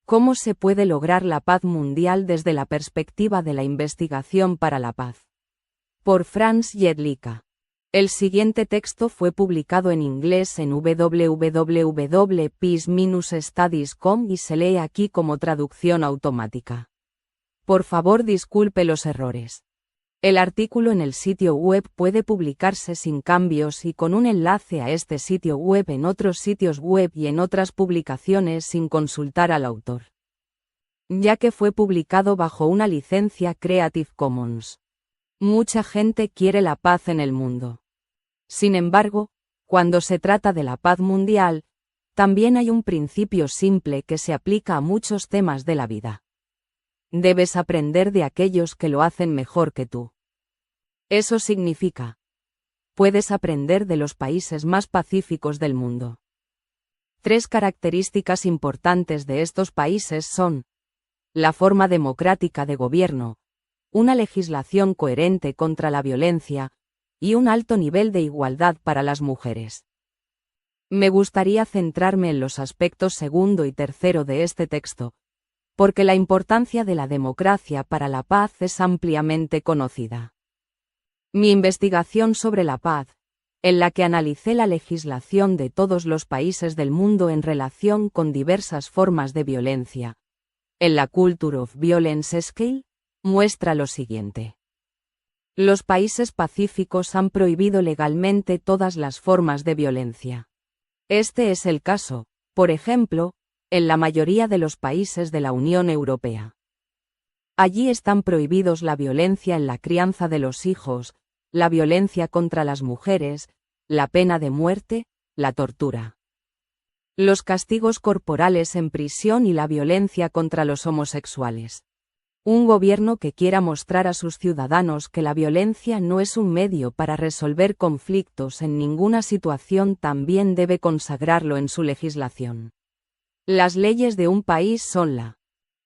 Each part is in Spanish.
¿Cómo se puede lograr la paz mundial desde la perspectiva de la investigación para la paz? Por Franz Jedlicka. El siguiente texto fue publicado en inglés en www.peace-studies.com y se lee aquí como traducción automática. Por favor, disculpe los errores. El artículo en el sitio web puede publicarse sin cambios y con un enlace a este sitio web en otros sitios web y en otras publicaciones sin consultar al autor, ya que fue publicado bajo una licencia Creative Commons. Mucha gente quiere la paz en el mundo. Sin embargo, cuando se trata de la paz mundial, también hay un principio simple que se aplica a muchos temas de la vida. Debes aprender de aquellos que lo hacen mejor que tú. Eso significa, puedes aprender de los países más pacíficos del mundo. 3 características importantes de estos países son: la forma democrática de gobierno, una legislación coherente contra la violencia, y un alto nivel de igualdad para las mujeres. Me gustaría centrarme en los aspectos segundo y tercero de este texto, porque la importancia de la democracia para la paz es ampliamente conocida. Mi investigación sobre la paz, en la que analicé la legislación de todos los países del mundo en relación con diversas formas de violencia, en la Culture of Violence Scale, muestra lo siguiente. Los países pacíficos han prohibido legalmente todas las formas de violencia. Este es el caso, por ejemplo, en la mayoría de los países de la Unión Europea. Allí están prohibidos la violencia en la crianza de los hijos, la violencia contra las mujeres, la pena de muerte, la tortura, los castigos corporales en prisión y la violencia contra los homosexuales. Un gobierno que quiera mostrar a sus ciudadanos que la violencia no es un medio para resolver conflictos en ninguna situación también debe consagrarlo en su legislación. Las leyes de un país son la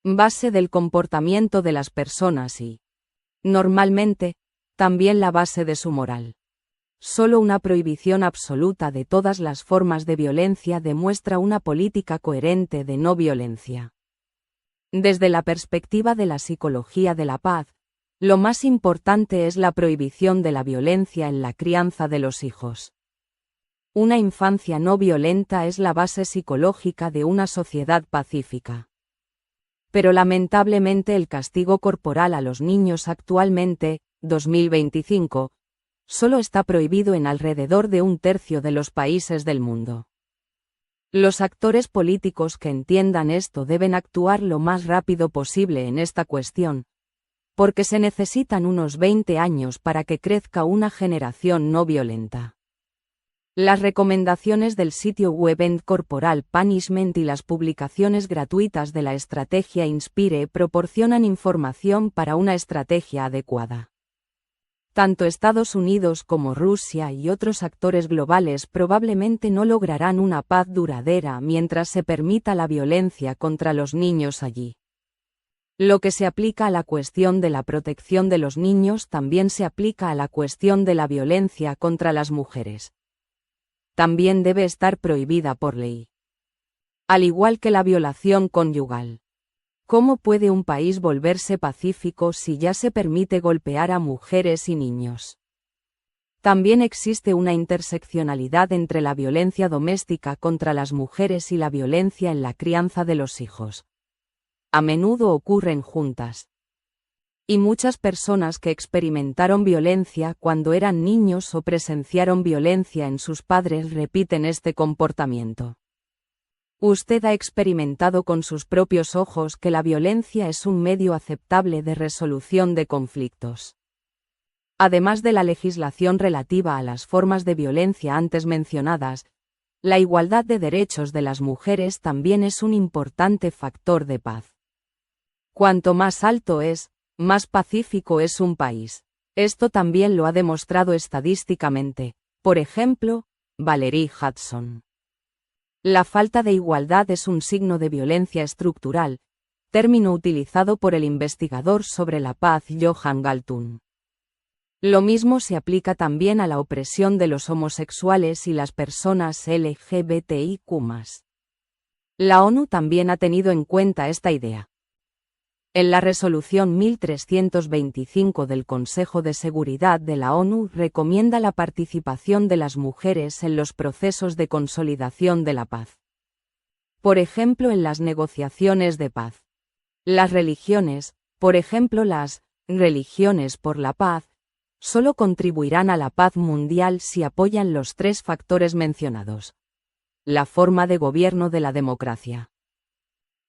base del comportamiento de las personas y, normalmente, también la base de su moral. Solo una prohibición absoluta de todas las formas de violencia demuestra una política coherente de no violencia. Desde la perspectiva de la psicología de la paz, lo más importante es la prohibición de la violencia en la crianza de los hijos. Una infancia no violenta es la base psicológica de una sociedad pacífica. Pero lamentablemente el castigo corporal a los niños actualmente, 2025, solo está prohibido en alrededor de 1/3 de los países del mundo. Los actores políticos que entiendan esto deben actuar lo más rápido posible en esta cuestión, porque se necesitan unos 20 años para que crezca una generación no violenta. Las recomendaciones del sitio web End Corporal Punishment y las publicaciones gratuitas de la estrategia Inspire proporcionan información para una estrategia adecuada. Tanto Estados Unidos como Rusia y otros actores globales probablemente no lograrán una paz duradera mientras se permita la violencia contra los niños allí. Lo que se aplica a la cuestión de la protección de los niños también se aplica a la cuestión de la violencia contra las mujeres. También debe estar prohibida por ley. Al igual que la violación conyugal. ¿Cómo puede un país volverse pacífico si ya se permite golpear a mujeres y niños? También existe una interseccionalidad entre la violencia doméstica contra las mujeres y la violencia en la crianza de los hijos. A menudo ocurren juntas. Y muchas personas que experimentaron violencia cuando eran niños o presenciaron violencia en sus padres repiten este comportamiento. Usted ha experimentado con sus propios ojos que la violencia es un medio aceptable de resolución de conflictos. Además de la legislación relativa a las formas de violencia antes mencionadas, la igualdad de derechos de las mujeres también es un importante factor de paz. Cuanto más alto es, más pacífico es un país. Esto también lo ha demostrado estadísticamente, por ejemplo, Valerie Hudson. La falta de igualdad es un signo de violencia estructural, término utilizado por el investigador sobre la paz Johan Galtung. Lo mismo se aplica también a la opresión de los homosexuales y las personas LGBTIQ+. La ONU también ha tenido en cuenta esta idea. En la resolución 1325 del Consejo de Seguridad de la ONU recomienda la participación de las mujeres en los procesos de consolidación de la paz. Por ejemplo, en las negociaciones de paz. Las religiones, por ejemplo las religiones por la paz, solo contribuirán a la paz mundial si apoyan los tres factores mencionados. La forma de gobierno de la democracia.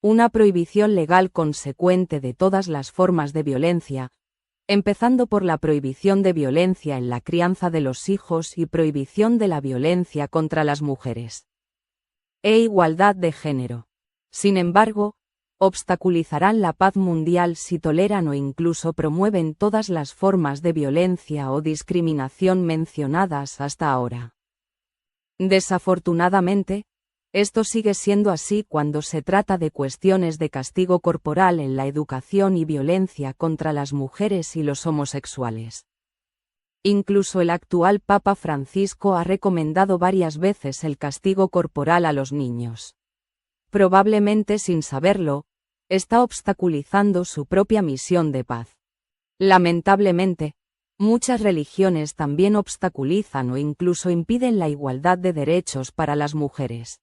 Una prohibición legal consecuente de todas las formas de violencia, empezando por la prohibición de violencia en la crianza de los hijos y prohibición de la violencia contra las mujeres. E igualdad de género. Sin embargo, obstaculizarán la paz mundial si toleran o incluso promueven todas las formas de violencia o discriminación mencionadas hasta ahora. Desafortunadamente, esto sigue siendo así cuando se trata de cuestiones de castigo corporal en la educación y violencia contra las mujeres y los homosexuales. Incluso el actual Papa Francisco ha recomendado varias veces el castigo corporal a los niños. Probablemente sin saberlo, está obstaculizando su propia misión de paz. Lamentablemente, muchas religiones también obstaculizan o incluso impiden la igualdad de derechos para las mujeres.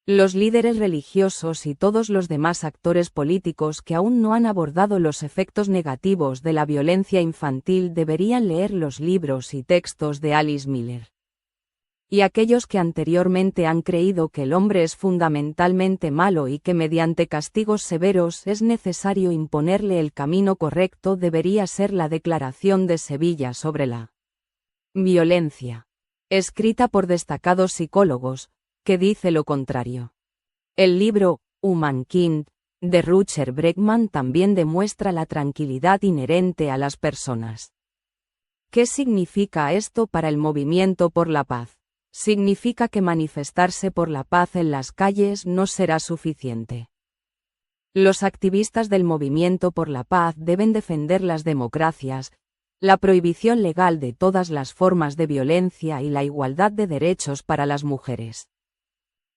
Los líderes religiosos y todos los demás actores políticos que aún no han abordado los efectos negativos de la violencia infantil deberían leer los libros y textos de Alice Miller. Y aquellos que anteriormente han creído que el hombre es fundamentalmente malo y que mediante castigos severos es necesario imponerle el camino correcto debería ser la Declaración de Sevilla sobre la violencia, escrita por destacados psicólogos, que dice lo contrario. El libro, Humankind, de Rutger Bregman también demuestra la tranquilidad inherente a las personas. ¿Qué significa esto para el movimiento por la paz? Significa que manifestarse por la paz en las calles no será suficiente. Los activistas del movimiento por la paz deben defender las democracias, la prohibición legal de todas las formas de violencia y la igualdad de derechos para las mujeres.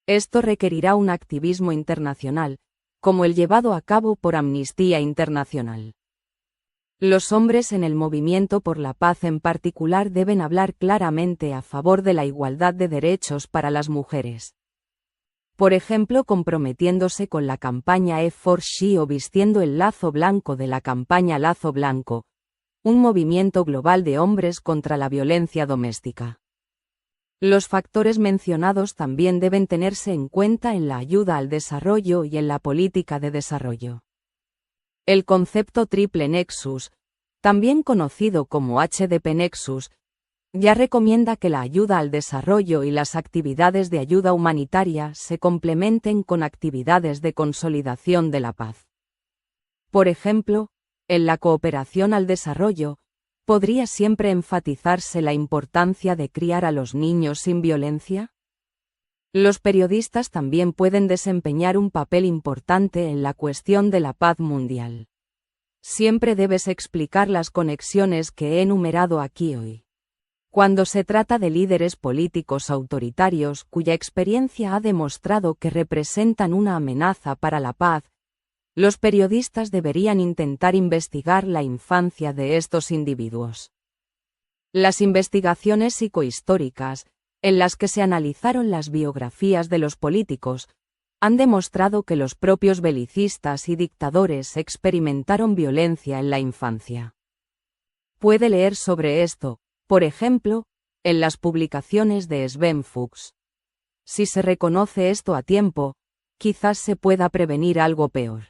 Esto requerirá un activismo internacional, como el llevado a cabo por Amnistía Internacional. Los hombres en el movimiento por la paz en particular deben hablar claramente a favor de la igualdad de derechos para las mujeres. Por ejemplo, comprometiéndose con la campaña E4She o vistiendo el lazo blanco de la campaña Lazo Blanco, un movimiento global de hombres contra la violencia doméstica. Los factores mencionados también deben tenerse en cuenta en la ayuda al desarrollo y en la política de desarrollo. El concepto Triple Nexus, también conocido como HDP Nexus, ya recomienda que la ayuda al desarrollo y las actividades de ayuda humanitaria se complementen con actividades de consolidación de la paz. Por ejemplo, en la cooperación al desarrollo, ¿podría siempre enfatizarse la importancia de criar a los niños sin violencia? Los periodistas también pueden desempeñar un papel importante en la cuestión de la paz mundial. Siempre debes explicar las conexiones que he enumerado aquí hoy. Cuando se trata de líderes políticos autoritarios cuya experiencia ha demostrado que representan una amenaza para la paz, los periodistas deberían intentar investigar la infancia de estos individuos. Las investigaciones psicohistóricas, en las que se analizaron las biografías de los políticos, han demostrado que los propios belicistas y dictadores experimentaron violencia en la infancia. Puede leer sobre esto, por ejemplo, en las publicaciones de Sven Fuchs. Si se reconoce esto a tiempo, quizás se pueda prevenir algo peor.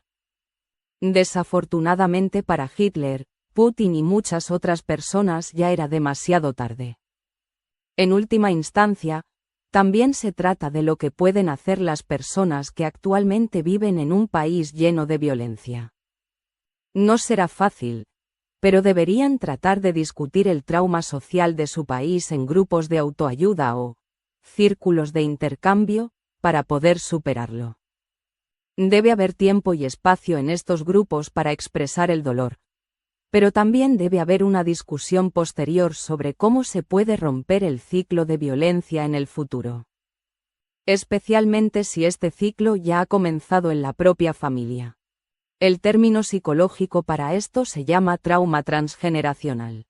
Desafortunadamente para Hitler, Putin y muchas otras personas ya era demasiado tarde. En última instancia, también se trata de lo que pueden hacer las personas que actualmente viven en un país lleno de violencia. No será fácil, pero deberían tratar de discutir el trauma social de su país en grupos de autoayuda o círculos de intercambio, para poder superarlo. Debe haber tiempo y espacio en estos grupos para expresar el dolor, pero también debe haber una discusión posterior sobre cómo se puede romper el ciclo de violencia en el futuro. especialmente si este ciclo ya ha comenzado en la propia familia. El término psicológico para esto se llama trauma transgeneracional.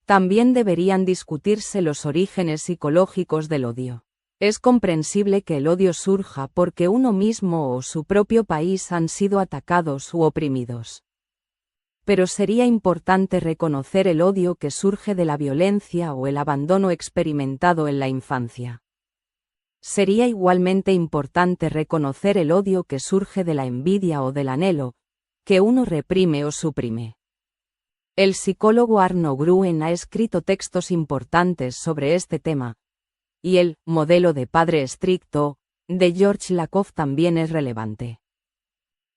También deberían discutirse los orígenes psicológicos del odio. Es comprensible que el odio surja porque uno mismo o su propio país han sido atacados u oprimidos. Pero sería importante reconocer el odio que surge de la violencia o el abandono experimentado en la infancia. Sería igualmente importante reconocer el odio que surge de la envidia o del anhelo, que uno reprime o suprime. El psicólogo Arno Gruen ha escrito textos importantes sobre este tema, y el modelo de padre estricto de George Lakoff también es relevante.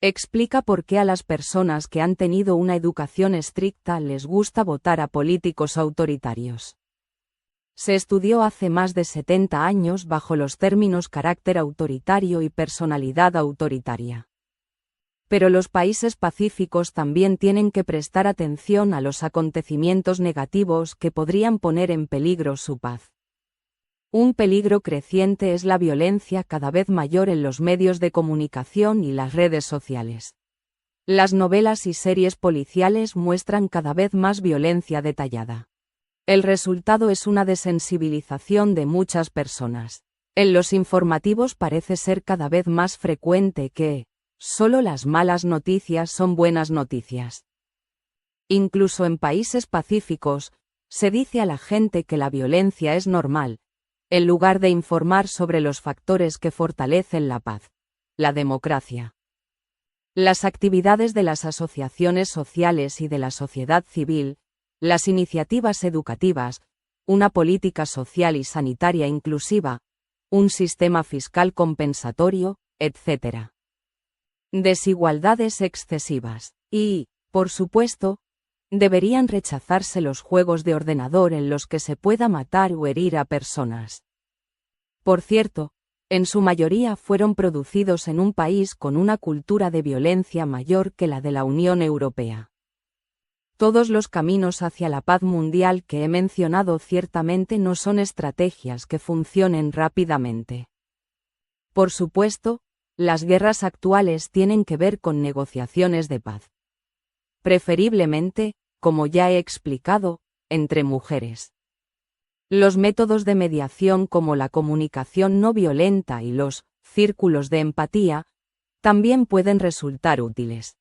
Explica por qué a las personas que han tenido una educación estricta les gusta votar a políticos autoritarios. Se estudió hace más de 70 años bajo los términos carácter autoritario y personalidad autoritaria. Pero los países pacíficos también tienen que prestar atención a los acontecimientos negativos que podrían poner en peligro su paz. Un peligro creciente es la violencia cada vez mayor en los medios de comunicación y las redes sociales. Las novelas y series policiales muestran cada vez más violencia detallada. El resultado es una desensibilización de muchas personas. En los informativos parece ser cada vez más frecuente que solo las malas noticias son buenas noticias. Incluso en países pacíficos, se dice a la gente que la violencia es normal, en lugar de informar sobre los factores que fortalecen la paz, la democracia. Las actividades de las asociaciones sociales y de la sociedad civil, las iniciativas educativas, una política social y sanitaria inclusiva, un sistema fiscal compensatorio, etc. Desigualdades excesivas. Y, por supuesto, deberían rechazarse los juegos de ordenador en los que se pueda matar o herir a personas. Por cierto, en su mayoría fueron producidos en un país con una cultura de violencia mayor que la de la Unión Europea. Todos los caminos hacia la paz mundial que he mencionado ciertamente no son estrategias que funcionen rápidamente. Por supuesto, las guerras actuales tienen que ver con negociaciones de paz. Preferiblemente, como ya he explicado, entre mujeres. Los métodos de mediación como la comunicación no violenta y los círculos de empatía también pueden resultar útiles.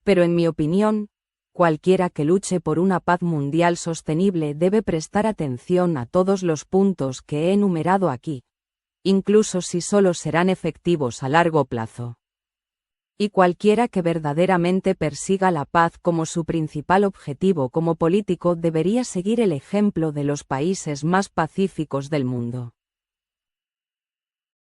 Pero en mi opinión, cualquiera que luche por una paz mundial sostenible debe prestar atención a todos los puntos que he enumerado aquí, incluso si solo serán efectivos a largo plazo. Y cualquiera que verdaderamente persiga la paz como su principal objetivo como político debería seguir el ejemplo de los países más pacíficos del mundo.